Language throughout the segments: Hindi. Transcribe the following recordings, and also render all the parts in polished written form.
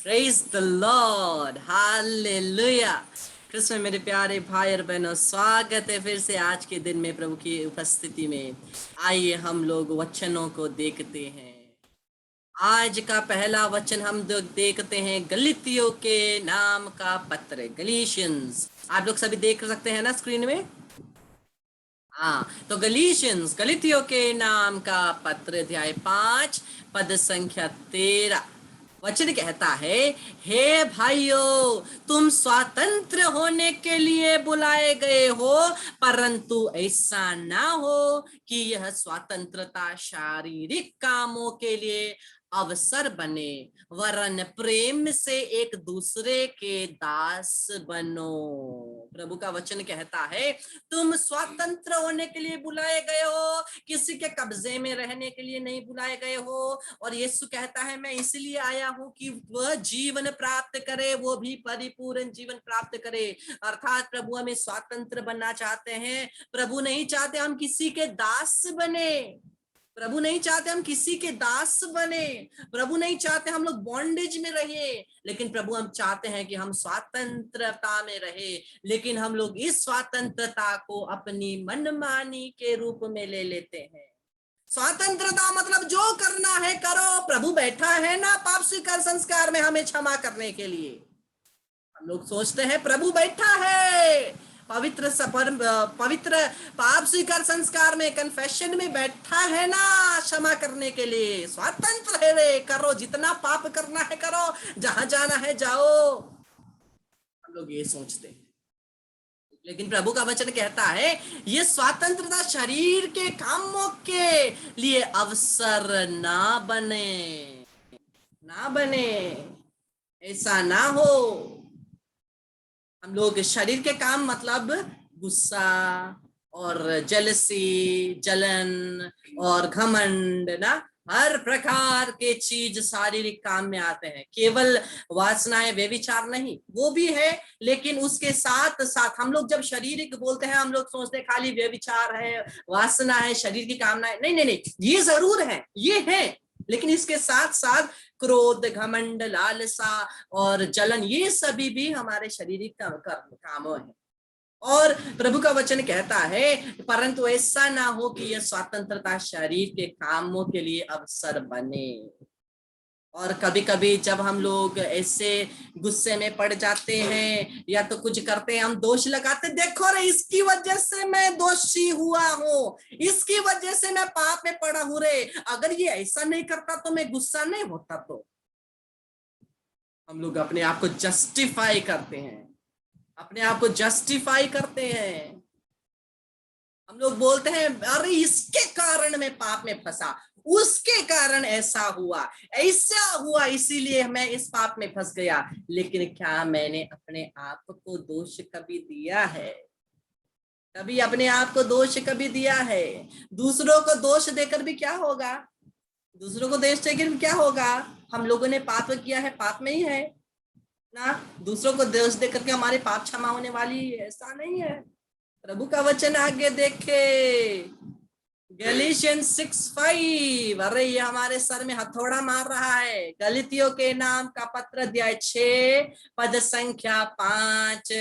Praise the Lord, hallelujah. Christmas मेरे प्यारे भाई और बहनों, स्वागत है फिर से आज के दिन में प्रभु की उपस्थिति में। आइए हम लोग वचनों को देखते हैं। आज का पहला वचन हम देखते हैं गलीतियों के नाम का पत्र, गलीशियंस। आप लोग सभी देख सकते हैं ना स्क्रीन में। हाँ, तो गलीतियों के नाम का पत्र अध्याय 5 पद संख्या 13 वचन कहता है, हे भाइयों, तुम स्वतंत्र होने के लिए बुलाए गए हो, परंतु ऐसा ना हो कि यह स्वतंत्रता शारीरिक कामों के लिए अवसर बने, वरन प्रेम से एक दूसरे के दास बनो। प्रभु का वचन कहता है, तुम स्वतंत्र होने के लिए बुलाए गए हो, किसी के कब्जे में रहने के लिए नहीं बुलाए गए हो। और यीशु कहता है, मैं इसलिए आया हूं कि वह जीवन प्राप्त करे, वो भी परिपूर्ण जीवन प्राप्त करे। अर्थात प्रभु हमें स्वतंत्र बनना चाहते हैं। प्रभु नहीं चाहते हम किसी के दास बने। प्रभु नहीं चाहते हम किसी के दास बने। प्रभु नहीं चाहते हम लोग बॉन्डेज में रहे, लेकिन प्रभु हम चाहते हैं कि हम स्वतंत्रता में रहे। लेकिन हम लोग इस स्वतंत्रता को अपनी मनमानी के रूप में ले लेते हैं। स्वतंत्रता मतलब जो करना है करो। प्रभु बैठा है ना पाप स्वीकार संस्कार में हमें क्षमा करने के लिए। हम लोग सोचते हैं प्रभु बैठा है पवित्र पाप स्वीकार संस्कार में, कन्फेशन में बैठा है ना क्षमा करने के लिए। स्वतंत्र है रे, करो जितना पाप करना है करो, जहां जाना है जाओ। हम लोग ये सोचते हैं, लेकिन प्रभु का वचन कहता है ये स्वतंत्रता शरीर के कामों के लिए अवसर ना बने, ऐसा ना हो। हम लोग शरीर के काम मतलब गुस्सा और जलसी, जलन और घमंड ना, हर प्रकार के चीज शारीरिक काम में आते हैं। केवल वासनाएं, व्यभिचार नहीं, वो भी है, लेकिन उसके साथ साथ हम लोग जब शारीरिक बोलते हैं, हम लोग सोचते हैं खाली व्यभिचार है, वासना है, शरीर की कामना है। नहीं नहीं नहीं, ये जरूर है, ये है, लेकिन इसके साथ साथ क्रोध, घमंड, लालसा और जलन, ये सभी भी हमारे शारीरिक कामों हैं। और प्रभु का वचन कहता है, परंतु ऐसा ना हो कि यह स्वतंत्रता शरीर के कामों के लिए अवसर बने। और कभी कभी जब हम लोग ऐसे गुस्से में पड़ जाते हैं या तो कुछ करते हैं, हम दोष लगाते, देखो रे इसकी वजह से मैं दोषी हुआ हूँ, इसकी वजह से मैं पाप में पड़ा हूँ रे, अगर ये ऐसा नहीं करता तो मैं गुस्सा नहीं होता। तो हम लोग अपने आप को जस्टिफाई करते हैं, अपने आप को जस्टिफाई करते हैं। हम लोग बोलते हैं अरे इसके कारण मैं पाप में फंसा, उसके कारण ऐसा हुआ इसीलिए मैं इस पाप में फंस गया। लेकिन क्या मैंने अपने आप को दोष कभी दिया है? कभी अपने आप को दोष कभी दिया है? दूसरों को दोष देकर भी क्या होगा? दूसरों को दोष देकर भी क्या होगा? हम लोगों ने पाप किया है, पाप में ही है ना। दूसरों को दोष देकर के हमारे पाप क्षमा होने वाली, ऐसा नहीं है। प्रभु का वचन आगे देखे, गैलेशियंस 6:5। अरे ये हमारे सर में हथौड़ा मार रहा है। गलीतियों के नाम का पत्र अध्याय 6 पद संख्या 5।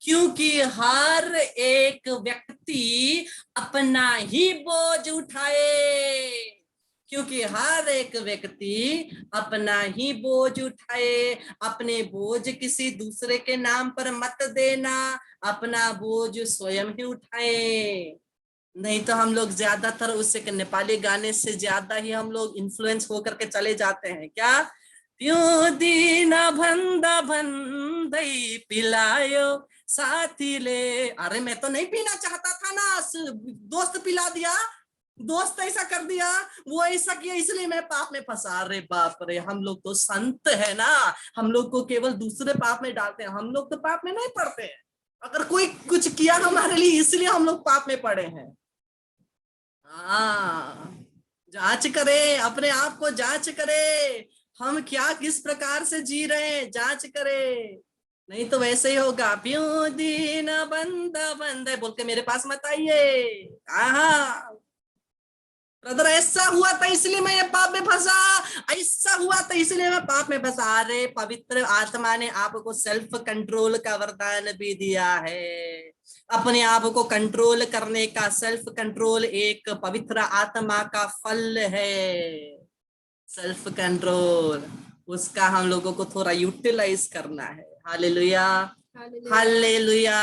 क्योंकि हर एक व्यक्ति अपना ही बोझ उठाए, क्योंकि हर एक व्यक्ति अपना ही बोझ उठाए। अपने बोझ किसी दूसरे के नाम पर मत देना, अपना बोझ स्वयं ही उठाए। नहीं तो हम लोग ज्यादातर उस एक नेपाली गाने से ज्यादा ही हम लोग इन्फ्लुएंस होकर के चले जाते हैं। क्या त्यों दिन भन्दा भन्दै पिलायो साथीले। अरे मैं तो नहीं पीना चाहता था ना, दोस्त पिला दिया, दोस्त ऐसा कर दिया, वो ऐसा किया, इसलिए मैं पाप में फंसा। अरे बाप रे, हम लोग तो संत है ना, हम लोग को केवल दूसरे पाप में डालते हैं, हम लोग तो पाप में नहीं पड़ते हैं। अगर कोई कुछ किया हमारे लिए इसलिए हम लोग पाप में पड़े हैं। हाँ, जांच करे, अपने आप को जांच करे, हम क्या किस प्रकार से जी रहे हैं, जांच करे। नहीं तो वैसे ही होगा, प्यों दीन बंदा बंदा बोल के मेरे पास मत आइए। ब्रदर ऐसा हुआ था इसलिए मैं ये पाप में फंसा, ऐसा ऐसा हुआ तो इसलिए मैं पाप में बस। अरे पवित्र आत्मा ने आपको सेल्फ कंट्रोल का वरदान भी दिया है। अपने आप को कंट्रोल करने का सेल्फ कंट्रोल एक पवित्र आत्मा का फल है। सेल्फ कंट्रोल, उसका हम लोगों को थोड़ा यूटिलाइज करना है। Hallelujah, hallelujah.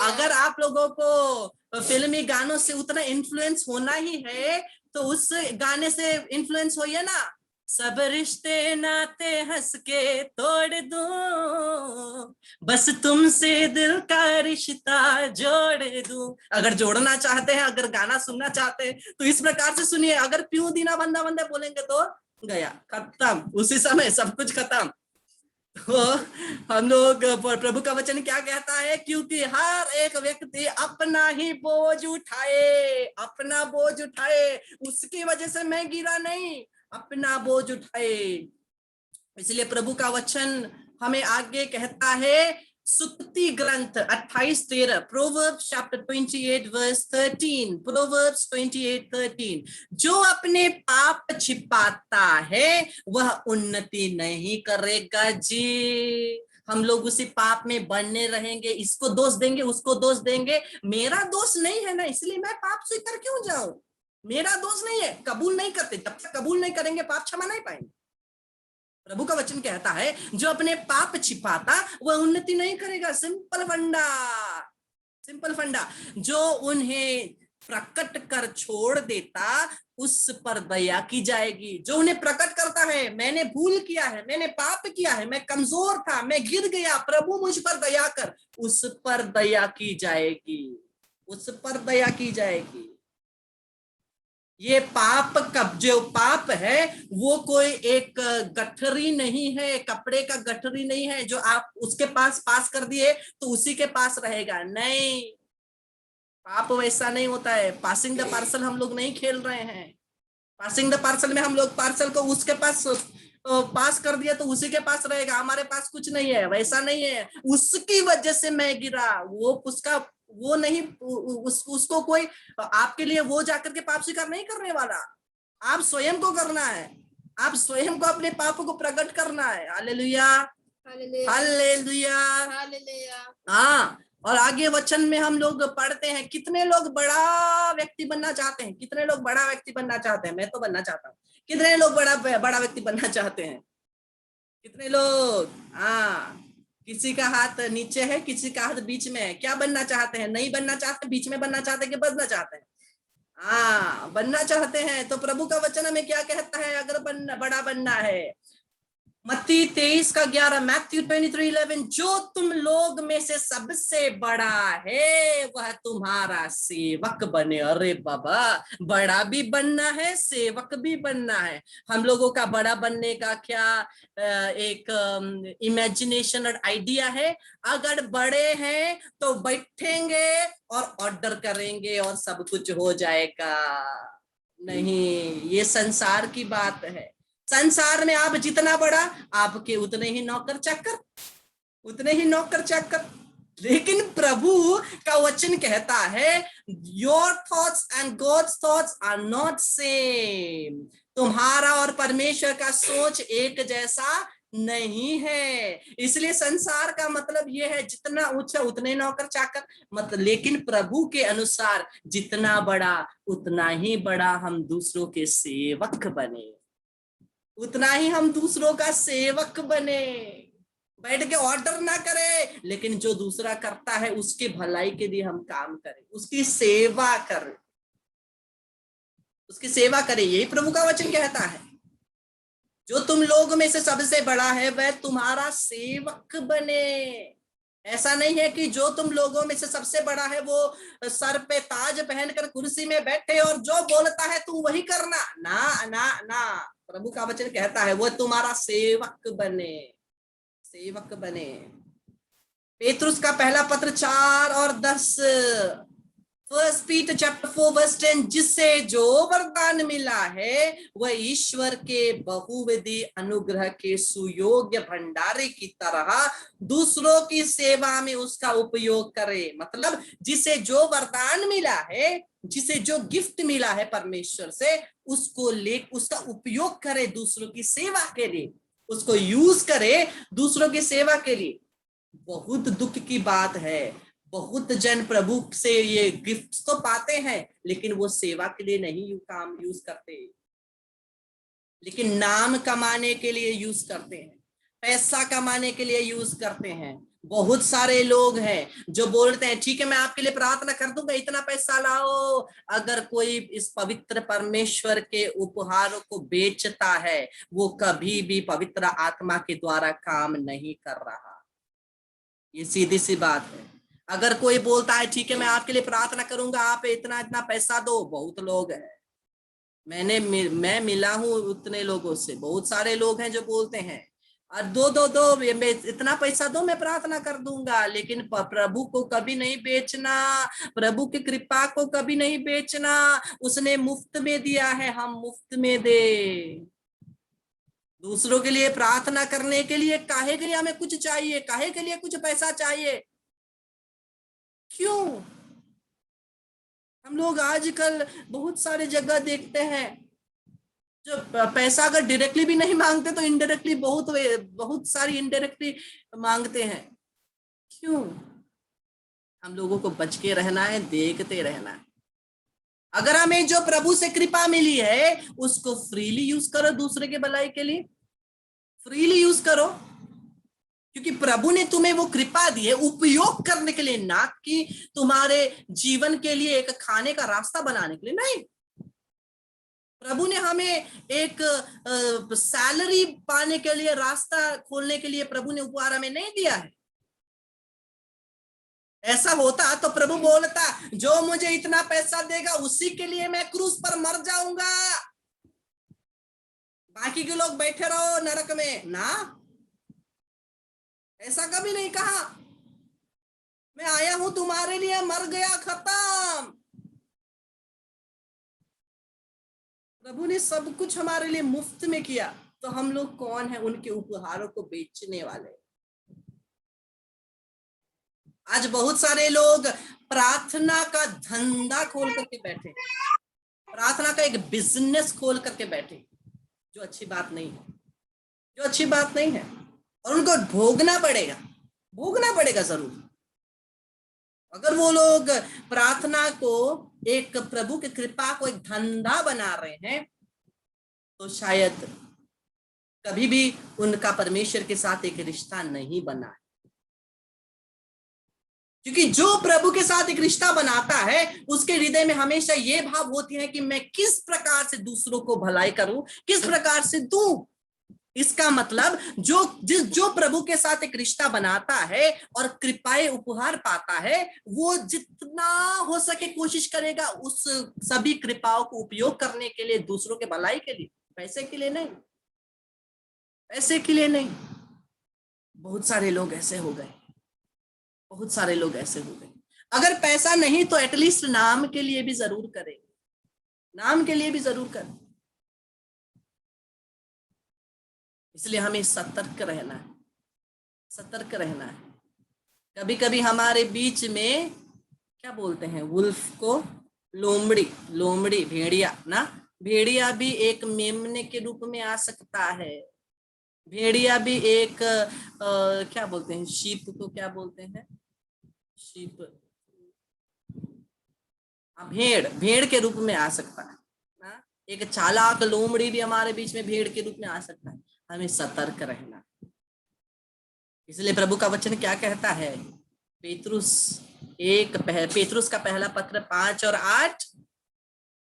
अगर आप लोगों को फिल्मी गानों से उतना इन्फ्लुएंस होना ही है तो उस गाने से इन्फ्लुएंस होइए ना। सब रिश्ते नाते हंस के तोड़ दूं, बस तुमसे दिल का रिश्ता जोड़ दूं। अगर जोड़ना चाहते हैं, अगर गाना सुनना चाहते हैं तो इस प्रकार से सुनिए। अगर प्यूं दीना बंदा बंदा बोलेंगे तो गया, खत्म, उसी समय सब कुछ खत्म। तो हम लोग, प्रभु का वचन क्या कहता है, क्योंकि हर एक व्यक्ति अपना ही बोझ उठाए, अपना बोझ उठाए। उसकी वजह से मैं गिरा नहीं, अपना बोझ उठाए। इसलिए प्रभु का वचन हमें आगे कहता है, सुक्ति ग्रंथ 28:13, प्रोवर्ब्स चैप्टर 28 वर्स 13, प्रोवर्ब्स 28:13, जो अपने पाप छिपाता है वह उन्नति नहीं करेगा जी। हम लोग उसी पाप में बने रहेंगे, इसको दोष देंगे, उसको दोष देंगे। मेरा दोष नहीं है ना, इसलिए मैं पाप स्वीकार क्यों जाऊं? मेरा दोष नहीं है, कबूल नहीं करते। जब तक कबूल नहीं करेंगे पाप क्षमा नहीं पाएंगे। प्रभु का वचन कहता है, जो अपने पाप छिपाता वह उन्नति नहीं करेगा। सिंपल फंडा, सिंपल फंडा। जो उन्हें प्रकट कर छोड़ देता उस पर दया की जाएगी। जो उन्हें प्रकट करता है, मैंने भूल किया है, मैंने पाप किया है, मैं कमजोर था, मैं गिर गया, प्रभु मुझ पर दया कर, उस पर दया की जाएगी, उस पर दया की जाएगी। ये पाप का जो पाप है वो कोई एक गठरी नहीं है, कपड़े का गठरी नहीं है जो आप उसके पास कर दिए तो उसी के पास रहेगा। नहीं, पाप वैसा नहीं होता है। पासिंग द पार्सल हम लोग नहीं खेल रहे हैं। पासिंग द पार्सल में हम लोग पार्सल को उसके पास पास कर दिया तो उसी के पास रहेगा, हमारे पास कुछ नहीं है। वैसा नहीं है। उसकी वजह से मैं गिरा, वो उसका वो नहीं, उसको कोई आपके लिए वो जाकर के पाप स्वीकार नहीं करने वाला। आप स्वयं को करना है, आप स्वयं को अपने पाप को प्रकट करना है। हालेलुया, हालेलुया, हाँ। और आगे वचन में हम लोग पढ़ते हैं, कितने लोग बड़ा व्यक्ति बनना चाहते हैं? कितने लोग बड़ा व्यक्ति बनना चाहते हैं? मैं तो बनना चाहता हूँ। कितने लोग बड़ा व्यक्ति बनना चाहते हैं? कितने लोग? हाँ, किसी का हाथ नीचे है, किसी का हाथ बीच में है। क्या बनना चाहते हैं? नहीं बनना चाहते, बीच में बनना चाहते हैं कि बनना चाहते हैं? हाँ, बनना चाहते हैं। तो प्रभु का वचन हमें क्या कहता है? अगर बड़ा बनना है, मत्ती 23:11, मैथ्यू 23:11, जो तुम लोग में से सबसे बड़ा है वह तुम्हारा सेवक बने। अरे बाबा, बड़ा भी बनना है, सेवक भी बनना है। हम लोगों का बड़ा बनने का क्या एक इमेजिनेशन और आइडिया है? अगर बड़े हैं तो बैठेंगे और ऑर्डर करेंगे और सब कुछ हो जाएगा। नहीं, ये संसार की बात है। संसार में आप जितना बड़ा, आपके उतने ही नौकर चाकर, उतने ही नौकर चाकर। लेकिन प्रभु का वचन कहता है, your thoughts and God's thoughts are not same. तुम्हारा और परमेश्वर का सोच एक जैसा नहीं है। इसलिए संसार का मतलब यह है, जितना ऊंचा उतने नौकर चाकर, मतलब। लेकिन प्रभु के अनुसार जितना बड़ा उतना ही बड़ा हम दूसरों के सेवक बने, उतना ही हम दूसरों का सेवक बने। बैठ के ऑर्डर ना करें, लेकिन जो दूसरा करता है उसके भलाई के लिए हम काम करें, उसकी सेवा करें, उसकी सेवा करें। यही प्रभु का वचन कहता है। जो तुम लोग में से सबसे बड़ा है वह तुम्हारा सेवक बने। ऐसा नहीं है कि जो तुम लोगों में से सबसे बड़ा है वो सर पे ताज पहनकर कुर्सी में बैठे और जो बोलता है तुम वही करना। ना ना ना, प्रभु का वचन कहता है वो तुम्हारा सेवक बने, सेवक बने। पेतरुस का पहला पत्र 4:10, फर्स्ट पीटर चैप्टर 4 वर्स 10, जिससे जो वरदान मिला है वह ईश्वर के बहुविधि अनुग्रह के सुयोग्य भंडारे की तरह दूसरों की सेवा में उसका उपयोग करे। मतलब जिसे जो वरदान मिला है, जिसे जो गिफ्ट मिला है परमेश्वर से, उसको ले उसका उपयोग करे दूसरों की सेवा के लिए, उसको यूज करे दूसरों की सेवा के लिए। बहुत दुख की बात है, बहुत जन प्रभु से ये गिफ्ट तो पाते हैं लेकिन वो सेवा के लिए नहीं काम यूज करते, लेकिन नाम कमाने के लिए यूज करते हैं, पैसा कमाने के लिए यूज करते हैं। बहुत सारे लोग हैं जो बोलते हैं ठीक है मैं आपके लिए प्रार्थना कर दूंगा, इतना पैसा लाओ। अगर कोई इस पवित्र परमेश्वर के उपहारों को बेचता है, वो कभी भी पवित्र आत्मा के द्वारा काम नहीं कर रहा। ये सीधी सी बात है। अगर कोई बोलता है ठीक है मैं आपके लिए प्रार्थना करूंगा, आप इतना इतना पैसा दो, बहुत लोग हैं, मैं मिला हूं उतने लोगों से, बहुत सारे लोग हैं जो बोलते हैं और दो दो दो इतना पैसा दो मैं प्रार्थना कर दूंगा, लेकिन प्रभु को कभी नहीं बेचना, प्रभु की कृपा को कभी नहीं बेचना। उसने मुफ्त में दिया है, हम मुफ्त में दे। दूसरों के लिए प्रार्थना करने के लिए काहे के लिए हमें कुछ चाहिए, काहे के लिए कुछ पैसा चाहिए? क्यों? हम लोग आजकल बहुत सारे जगह देखते हैं जो पैसा अगर डायरेक्टली भी नहीं मांगते तो इनडायरेक्टली बहुत बहुत सारी इनडायरेक्टली मांगते हैं। क्यों? हम लोगों को बच के रहना है, देखते रहना है। अगर हमें जो प्रभु से कृपा मिली है उसको फ्रीली यूज करो, दूसरे के भलाई के लिए फ्रीली यूज करो, क्योंकि प्रभु ने तुम्हें वो कृपा दी है उपयोग करने के लिए, ना कि तुम्हारे जीवन के लिए एक खाने का रास्ता बनाने के लिए। नहीं, प्रभु ने हमें एक सैलरी पाने के लिए, रास्ता खोलने के लिए प्रभु ने उपहार हमें नहीं दिया है। ऐसा होता तो प्रभु बोलता जो मुझे इतना पैसा देगा उसी के लिए मैं क्रूस पर मर जाऊंगा, बाकी के लोग बैठे रहो नरक में ना। ऐसा कभी नहीं कहा, मैं आया हूं तुम्हारे लिए, मर गया, खत्म। प्रभु ने सब कुछ हमारे लिए मुफ्त में किया, तो हम लोग कौन है उनके उपहारों को बेचने वाले? आज बहुत सारे लोग प्रार्थना का धंधा खोल करके बैठे, प्रार्थना का एक बिजनेस खोल करके बैठे, जो अच्छी बात नहीं है, जो अच्छी बात नहीं है। और उनको भोगना पड़ेगा जरूर। अगर वो लोग प्रार्थना को एक प्रभु की कृपा को एक धंधा बना रहे हैं तो शायद कभी भी उनका परमेश्वर के साथ एक रिश्ता नहीं बना है। क्योंकि जो प्रभु के साथ एक रिश्ता बनाता है उसके हृदय में हमेशा ये भाव होती है कि मैं किस प्रकार से दूसरों को भलाई करूं, किस प्रकार से दूं। इसका मतलब जो प्रभु के साथ एक रिश्ता बनाता है और कृपाएं उपहार पाता है, वो जितना हो सके कोशिश करेगा उस सभी कृपाओं को उपयोग करने के लिए, दूसरों के भलाई के लिए, पैसे के लिए नहीं, पैसे के लिए नहीं। बहुत सारे लोग ऐसे हो गए, बहुत सारे लोग ऐसे हो गए। अगर पैसा नहीं तो एटलीस्ट नाम के लिए भी जरूर करें, नाम के लिए भी जरूर करें। इसलिए हमें सतर्क रहना है, सतर्क रहना है। कभी कभी हमारे बीच में क्या बोलते हैं, वुल्फ को लोमड़ी, लोमड़ी भेड़िया ना, भेड़िया भी एक मेमने के रूप में आ सकता है। भेड़िया भी एक क्या बोलते हैं, शीप को क्या बोलते हैं, शीप, भेड़, भेड़ के रूप में आ सकता है ना। एक चालाक लोमड़ी भी हमारे बीच में भेड़ के रूप में आ सकता है। हमें सतर्क रहना। इसलिए प्रभु का वचन क्या कहता है, पेतरुस का पहला पत्र 5 और 8,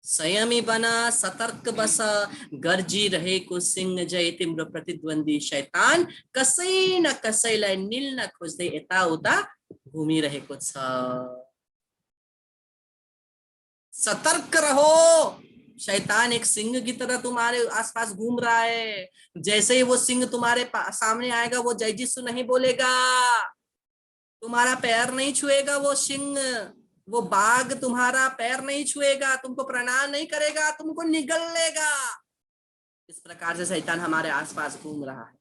संयमी बना, सतर्क बसा, गर्जी रहे को सिंह जय तिम्र प्रतिद्वंदी शैतान, कसई न कसैलाई नील न खोज्दै यता उता घूमी को छ। सतर्क रहो, शैतान एक सिंह की तरह तुम्हारे आसपास घूम रहा है। जैसे ही वो सिंह तुम्हारे सामने आएगा वो जय जिसु नहीं बोलेगा, तुम्हारा पैर नहीं छुएगा वो सिंह, वो बाघ तुम्हारा पैर नहीं छुएगा, तुमको प्रणाम नहीं करेगा, तुमको निगल लेगा। इस प्रकार से शैतान हमारे आसपास घूम रहा है।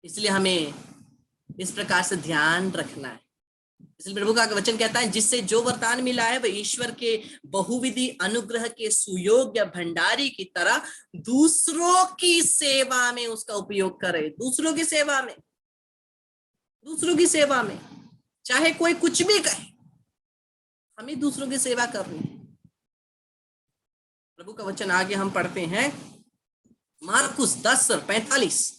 इसलिए हमें इस प्रकार से ध्यान रखना है। इसलिए प्रभु का वचन कहता है, जिससे जो वरदान मिला है वह ईश्वर के बहुविधि अनुग्रह के सुयोग्य भंडारी की तरह दूसरों की सेवा में उसका उपयोग करे। दूसरों की सेवा में, दूसरों की सेवा में, चाहे कोई कुछ भी कहे, हमें दूसरों की सेवा करनी है। प्रभु का वचन आगे हम पढ़ते हैं, मार्कुस 10:45।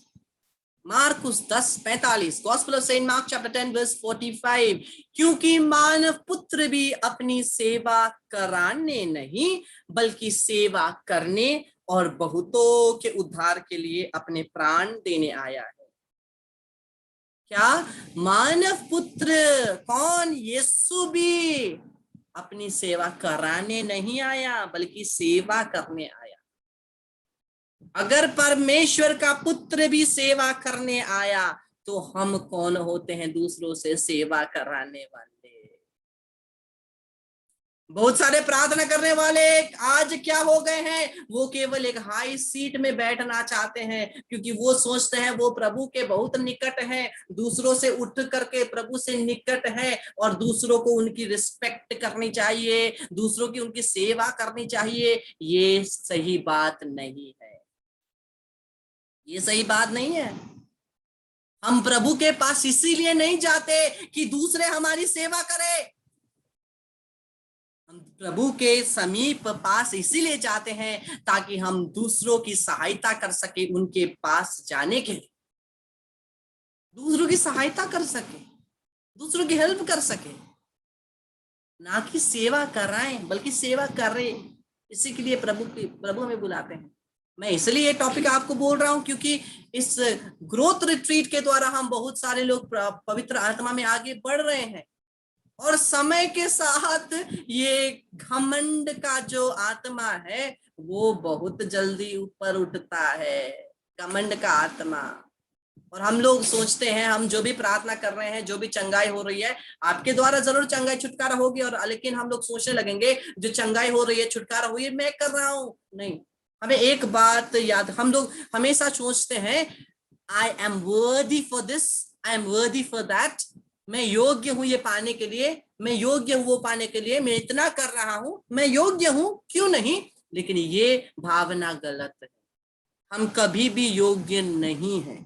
मार्कुस 10:45, gospel of Saint Mark chapter 10 verse 45। क्योंकि मानव पुत्र भी अपनी सेवा कराने नहीं बल्कि सेवा करने और बहुतों के उद्धार के लिए अपने प्राण देने आया है। क्या? मानव पुत्र कौन? यीशु भी अपनी सेवा कराने नहीं आया बल्कि सेवा करने आया। अगर परमेश्वर का पुत्र भी सेवा करने आया तो हम कौन होते हैं दूसरों से सेवा कराने वाले? बहुत सारे प्रार्थना करने वाले आज क्या हो गए हैं, वो केवल एक हाई सीट में बैठना चाहते हैं, क्योंकि वो सोचते हैं वो प्रभु के बहुत निकट हैं, दूसरों से उठ करके प्रभु से निकट है, और दूसरों को उनकी रिस्पेक्ट करनी चाहिए, दूसरों की उनकी सेवा करनी चाहिए। ये सही बात नहीं है, ये सही बात नहीं है। हम प्रभु के पास इसीलिए नहीं जाते कि दूसरे हमारी सेवा करें। हम प्रभु के समीप पास इसीलिए जाते हैं ताकि हम दूसरों की सहायता कर सके, उनके पास जाने के लिए दूसरों की सहायता कर सके, दूसरों की हेल्प कर सके, ना कि सेवा कराएं बल्कि सेवा करें। इसी के लिए प्रभु हमें बुलाते हैं। मैं इसलिए ये टॉपिक आपको बोल रहा हूं क्योंकि इस ग्रोथ रिट्रीट के द्वारा हम बहुत सारे लोग पवित्र आत्मा में आगे बढ़ रहे हैं, और समय के साथ ये घमंड का जो आत्मा है वो बहुत जल्दी ऊपर उठता है, घमंड का आत्मा। और हम लोग सोचते हैं, हम जो भी प्रार्थना कर रहे हैं, जो भी चंगाई हो रही है, आपके द्वारा जरूर चंगाई छुटकारा होगी, और लेकिन हम लोग सोचने लगेंगे जो चंगाई हो रही है, छुटकारा हुई है, मैं कर रहा हूं। नहीं, हमें एक बात याद, हम लोग हमेशा सोचते हैं आई एम वर्दी फॉर दिस, आई एम वर्दी फॉर दैट, मैं योग्य हूं ये पाने के लिए, मैं योग्य हूं वो पाने के लिए, मैं इतना कर रहा हूं, मैं योग्य हूं, क्यों नहीं। लेकिन ये भावना गलत है। हम कभी भी योग्य नहीं है,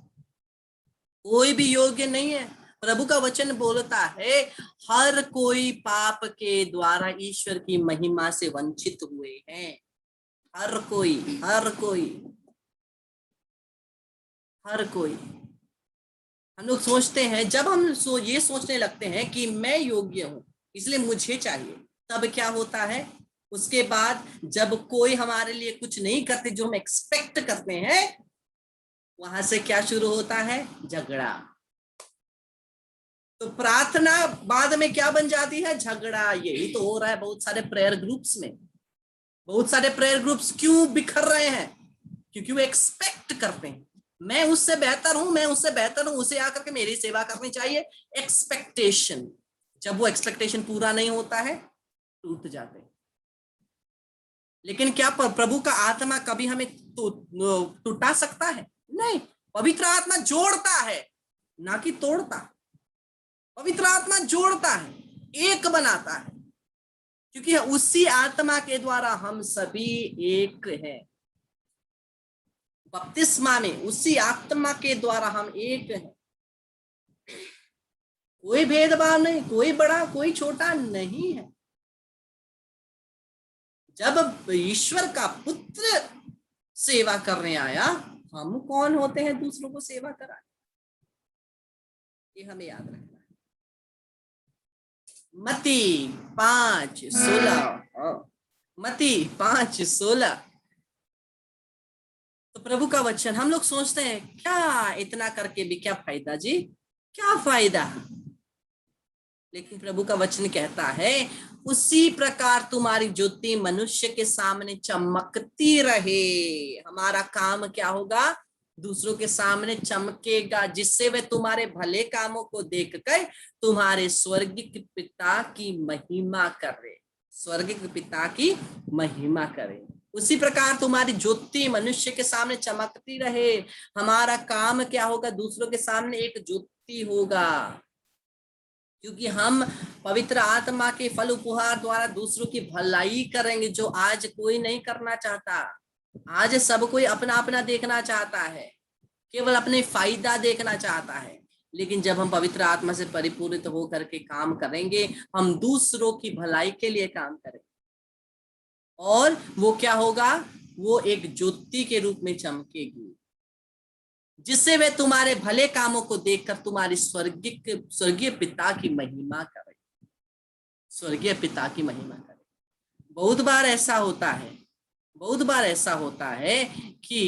कोई भी योग्य नहीं है। प्रभु का वचन बोलता है हर कोई पाप के द्वारा ईश्वर की महिमा से वंचित हुए हैं। हर कोई, हर कोई, हर कोई। हम लोग सोचते हैं, जब हम ये सोचने लगते हैं कि मैं योग्य हूं इसलिए मुझे चाहिए, तब क्या होता है, उसके बाद जब कोई हमारे लिए कुछ नहीं करते जो हम एक्सपेक्ट करते हैं, वहां से क्या शुरू होता है? झगड़ा। तो प्रार्थना बाद में क्या बन जाती है? झगड़ा। यही तो हो रहा है बहुत सारे प्रेयर ग्रुप्स में। बहुत सारे प्रेयर ग्रुप्स क्यों बिखर रहे हैं? क्योंकि वो एक्सपेक्ट करते हैं मैं उससे बेहतर हूं, मैं उससे बेहतर हूं, उसे आकर के मेरी सेवा करनी चाहिए। एक्सपेक्टेशन, जब वो एक्सपेक्टेशन पूरा नहीं होता है टूट जाते हैं। लेकिन क्या प्रभु का आत्मा कभी हमें टूटा सकता है? नहीं, पवित्र आत्मा जोड़ता है, ना कि तोड़ता। पवित्र आत्मा जोड़ता है, एक बनाता है, क्योंकि उसी आत्मा के द्वारा हम सभी एक हैं। बपतिस्मा में उसी आत्मा के द्वारा हम एक हैं। कोई भेदभाव नहीं, कोई बड़ा कोई छोटा नहीं है। जब ईश्वर का पुत्र सेवा करने आया, हम कौन होते हैं दूसरों को सेवा कराने? ये हमें याद रखना है। मत्ती 5:16, मत्ती 5:16। तो प्रभु का वचन, हम लोग सोचते हैं क्या इतना करके भी क्या फायदा जी, क्या फायदा? लेकिन प्रभु का वचन कहता है उसी प्रकार तुम्हारी ज्योति मनुष्य के सामने चमकती रहे। हमारा काम क्या होगा? दूसरों के सामने चमकेगा, जिससे वे तुम्हारे भले कामों को देखकर तुम्हारे स्वर्गीय पिता की महिमा करे, स्वर्गीय पिता की महिमा करे। उसी प्रकार तुम्हारी ज्योति मनुष्य के सामने चमकती रहे। हमारा काम क्या होगा? दूसरों के सामने एक ज्योति होगा, क्योंकि हम पवित्र आत्मा के फल उपहार द्वारा दूसरों की भलाई करेंगे, जो आज कोई नहीं करना चाहता। आज सब कोई अपना अपना देखना चाहता है, केवल अपने फायदा देखना चाहता है। लेकिन जब हम पवित्र आत्मा से परिपूरित होकर के काम करेंगे, हम दूसरों की भलाई के लिए काम करेंगे, और वो क्या होगा? वो एक ज्योति के रूप में चमकेगी, जिससे वे तुम्हारे भले कामों को देखकर तुम्हारी स्वर्गीय पिता की महिमा करें, स्वर्गीय पिता की महिमा करें। बहुत बार ऐसा होता है, बहुत बार ऐसा होता है कि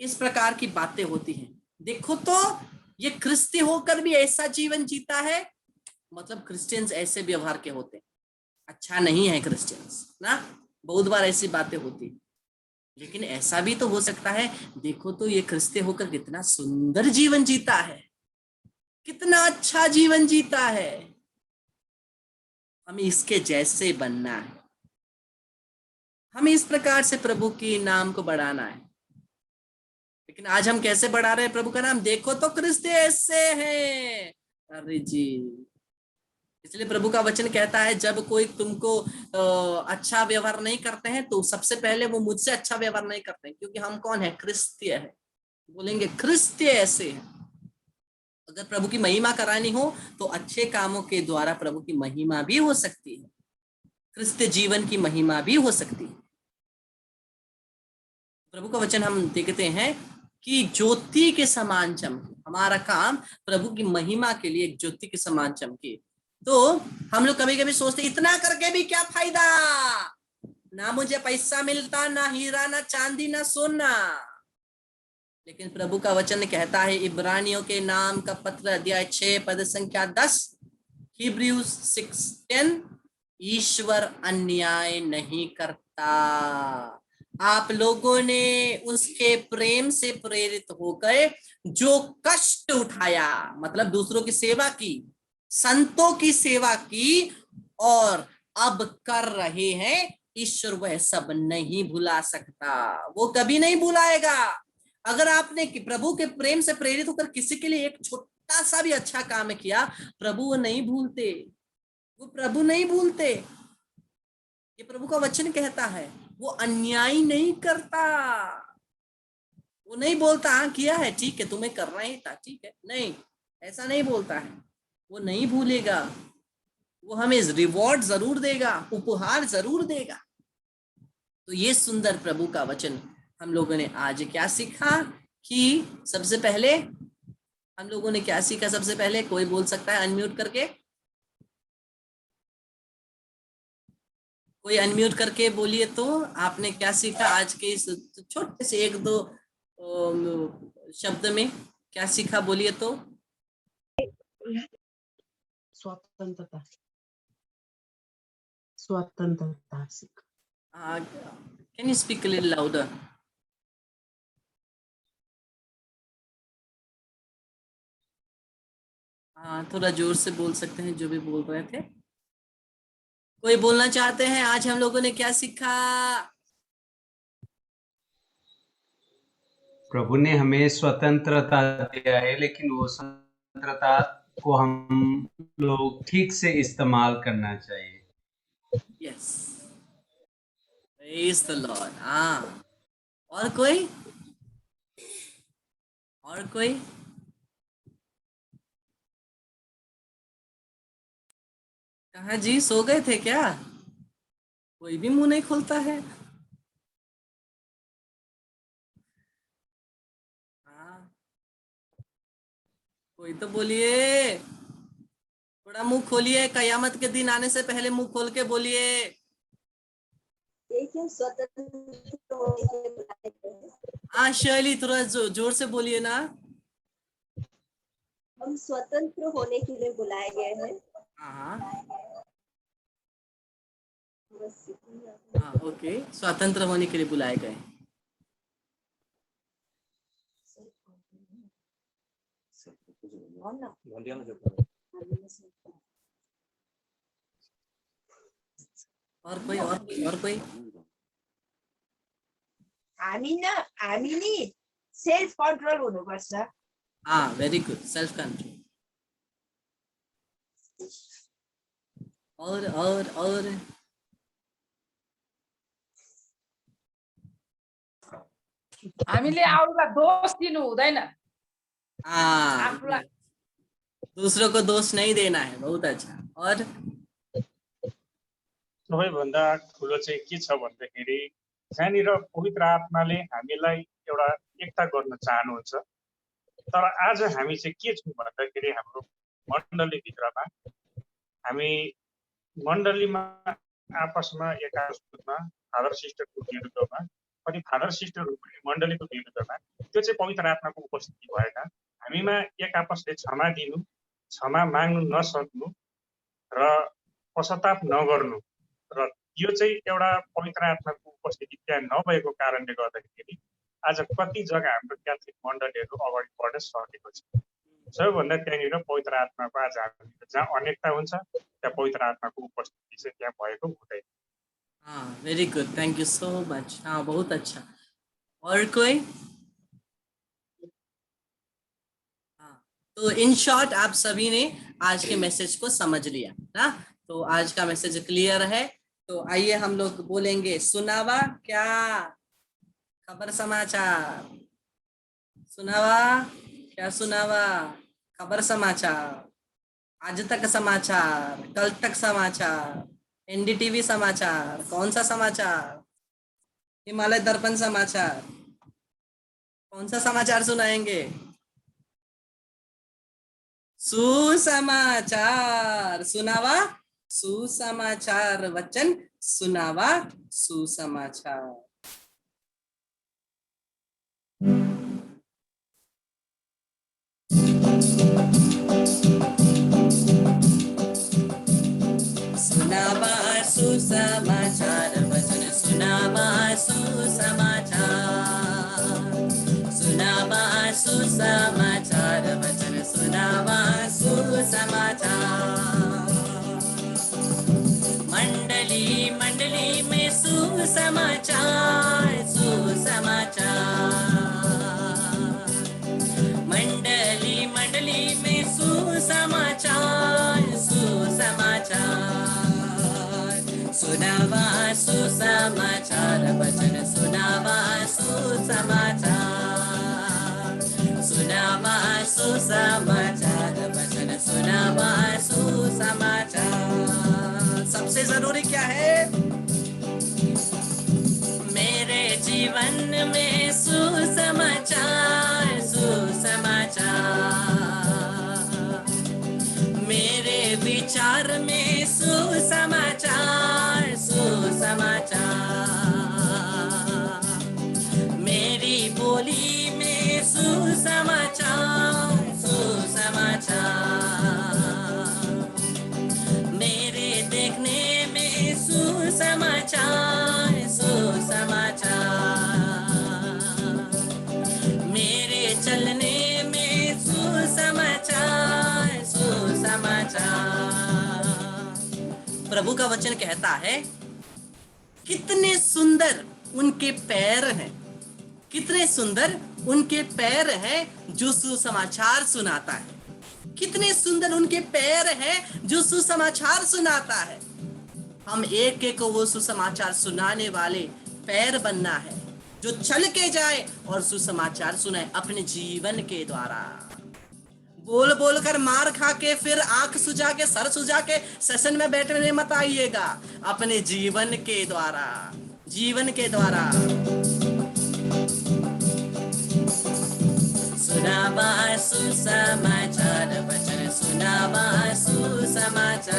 इस प्रकार की बातें होती हैं। देखो तो ये क्रिस्ती होकर भी ऐसा जीवन जीता है, मतलब क्रिश्चियंस ऐसे व्यवहार के होते हैं, अच्छा नहीं है क्रिश्चियंस ना। बहुत बार ऐसी बातें होती है। लेकिन ऐसा भी तो हो सकता है, देखो तो ये क्रिस्ती होकर कितना सुंदर जीवन जीता है, कितना अच्छा जीवन जीता है। हमें इसके जैसे बनना है, हमें इस प्रकार से प्रभु के नाम को बढ़ाना है। लेकिन आज हम कैसे बढ़ा रहे हैं प्रभु का नाम? देखो तो क्रिस्ती ऐसे हैं। अरे जी, इसलिए प्रभु का वचन कहता है, जब कोई तुमको अच्छा व्यवहार नहीं करते हैं, तो सबसे पहले वो मुझसे अच्छा व्यवहार नहीं करते हैं, क्योंकि हम कौन है? क्रिस्तीय है। बोलेंगे क्रिस्तीय ऐसे है। अगर प्रभु की महिमा करानी हो तो अच्छे कामों के द्वारा प्रभु की महिमा भी हो सकती है, क्रिस्तीय जीवन की महिमा भी हो सकती है। प्रभु का वचन हम देखते हैं कि ज्योति के समान चमके। हमारा काम प्रभु की महिमा के लिए एक ज्योति के समान चमके। तो हम लोग कभी कभी सोचते, इतना करके भी क्या फायदा, ना मुझे पैसा मिलता, ना हीरा, ना चांदी, ना सोना। लेकिन प्रभु का वचन कहता है, इब्रानियों के नाम का पत्र अध्याय 6 पद संख्या 10, हिब्रूज 6:10, ईश्वर अन्याय नहीं करता। आप लोगों ने उसके प्रेम से प्रेरित होकर जो कष्ट उठाया, मतलब दूसरों की सेवा की, संतों की सेवा की, और अब कर रहे हैं, ईश्वर वह सब नहीं भुला सकता, वो कभी नहीं भुलाएगा। अगर आपने प्रभु के प्रेम से प्रेरित होकर किसी के लिए एक छोटा सा भी अच्छा काम किया, प्रभु वो नहीं भूलते, वो प्रभु नहीं भूलते। ये प्रभु का वचन कहता है, वो अन्याय नहीं करता। वो नहीं बोलता हाँ किया है ठीक है, तुम्हें करना ही था ठीक है, नहीं, ऐसा नहीं बोलता है। वो नहीं भूलेगा, वो हमें रिवॉर्ड जरूर देगा, उपहार जरूर देगा। तो ये सुंदर प्रभु का वचन हम लोगों ने आज क्या सीखा? कि सबसे पहले हम लोगों ने क्या सीखा? सबसे पहले कोई बोल सकता है अनम्यूट करके? कोई अनम्यूट करके बोलिए तो, आपने क्या सीखा आज के इस छोटे से एक दो शब्द में? क्या सीखा बोलिए तो। स्वतंत्रता, स्वतंत्रता सीखा। Can you speak a little louder? हाँ, थोड़ा जोर से बोल सकते हैं जो भी बोल रहे थे। कोई बोलना चाहते हैं आज हम लोगों ने क्या सीखा? प्रभु ने हमें स्वतंत्रता दिया है, लेकिन वो स्वतंत्रता को हम लोग ठीक से इस्तेमाल करना चाहिए। Yes, praise the Lord. हाँ, और कोई? और कोई? कहा जी, सो गए थे क्या? कोई भी मुंह नहीं खोलता है। हाँ, कोई तो बोलिए, थोड़ा मुंह खोलिए, कयामत के दिन आने से पहले मुंह खोल के बोलिए। स्वतंत्र होने के लिए बुलाए गए हैं। हाँ शैली, थोड़ा जोर से बोलिए ना। हम स्वतंत्र होने के लिए बुलाए गए हैं। हाँ बस हाँ, ओके, स्वतंत्र होने के लिए बुलाए गए। और कोई हामी नि सेल्फ कन्ट्रोल हुनुपर्छ। हाँ, वेरी गुड, सेल्फ कंट्रोल। और हामीले अरूलाई दोष दिनु हुँदैन। हाँ, दूसरों को दोष नहीं देना है। बहुत अच्छा। और सबैभन्दा ठुलो चाहिँ के छ भन्दाखेरि जहाँनिर पवित्र आत्माले हामीलाई एउटा एकता गर्न चाहनुहुन्छ। तर आज हामी चाहिँ के छौँ भन्दाखेरि हाम्रो मण्डलीभित्रमा हामी मण्डलीमा आपसमा एकास्मा फादर सिस्टरको विरुद्धमा अनि फादर सिस्टरहरू पनि मण्डलीको विरुद्धमा त्यो चाहिँ पवित्र आत्माको उपस्थिति भएन। हामीमा एक आपसले क्षमा दिनु, क्षमा माग्नु नसक्नु र पश्चाताप नगर्नु र यो चाहिँ एउटा पवित्र आत्माको उपस्थिति त्यहाँ नभएको कारणले गर्दाखेरि आज कति जग्गा हाम्रो क्याथोलिक मण्डलीहरू अगाडि बढ्न सकेको छ। सबैभन्दा त्यहाँनिर पवित्र आत्माको आज हामी जहाँ अनेकता हुन्छ त्यहाँ पवित्र आत्माको उपस्थिति चाहिँ त्यहाँ भएको हुँदैन। हाँ, very good, thank you so much. हाँ, बहुत अच्छा। और कोई? हाँ, तो इन शॉर्ट आप सभी ने आज के मैसेज को समझ लिया ना। तो आज का मैसेज क्लियर है। तो आइए हम लोग बोलेंगे, सुनावा क्या खबर समाचार, सुनावा क्या, सुनावा खबर समाचार, आज तक समाचार, कल तक समाचार, एनडीटीवी समाचार, कौन सा समाचार, हिमालय दर्पण समाचार, कौन सा समाचार सुनाएंगे? सुसमाचार। सुनावा सुसमाचार, वचन सुनावा सुसमाचार। सुनावा सुसमाचार, वचन सुनावा सुसमाचार, सुनावा सुसमाचार, वचन सुनावा सुसमाचार। मंडली मंडली में सुसमाचार, सुसमाचार, मंडली मंडली में सुसमाचार, सुसमाचार, सुनावा सुसमाचार, वचन सुनावा सुसमाचार, सुनावा सुसमाचार, वचन सुनावा सुसमाचार। सबसे जरूरी क्या है? मेरे जीवन में सुसमाचार, सुसमाचार, मेरे विचार में सुसमाचार, सुसमाचार, मेरी बोली में सुसमाचार, सुसमाचार, मेरे देखने में सुसमाचार, सुसमाचार, मेरे चलने में सुसमाचार, सुसमाचार। प्रभु का वचन कहता है, कितने सुंदर उनके पैर हैं, कितने सुंदर उनके पैर हैं जो सुसमाचार सुनाता है। कितने सुंदर उनके पैर हैं जो सुसमाचार सुनाता है। हम एक एक को वो सुसमाचार सुनाने वाले पैर बनना है, जो चल के जाए और सुसमाचार सुनाए अपने जीवन के द्वारा। बोल बोल कर मार खा के फिर आंख सुझा के सर सुझा के सेशन में बैठने मत आइएगा, अपने जीवन के द्वारा, जीवन के द्वारा। सुनावा सुसमाचार, वचन सुनावा सुसमाचार,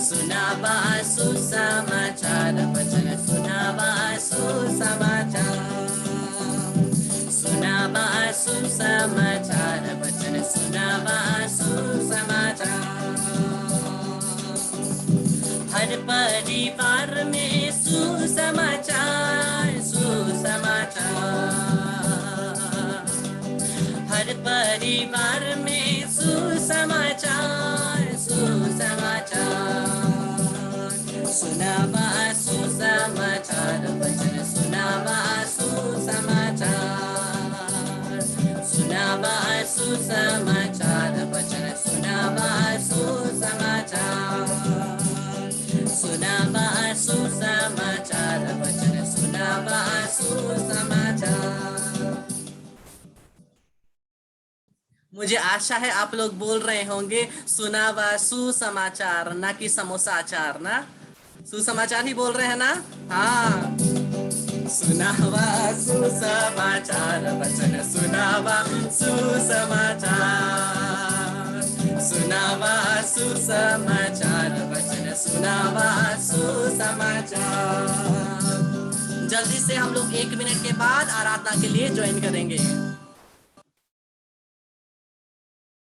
सुनावा सुसमाचार, वचन सुनावा सुसमाचार, सुनावा सुसमाचार, वचन सुनावा सुसमाचार। हर परिवार में सुसमाचार, सुसमाचार, परिवार में सुसमाचार सुसमाचार सुनावा सुसमाचार वचन सुनावा सुसमाचार सुनावा सुसमाचार वचन सुनावा सुसमाचार सुनावा सुसमाचार वचन सुनावा सुसमाचार। मुझे आशा है आप लोग बोल रहे होंगे सुनावा सुसमाचार, ना कि समोसाचार ना, सुसमाचार ही बोल रहे हैं ना। हाँ, सुनावा सुसमाचार वचन सुनावा सुसमाचार सुनावा सुसमाचार वचन सुनावा सुसमाचार। जल्दी से हम लोग 1 मिनट के बाद आराधना के लिए ज्वाइन करेंगे।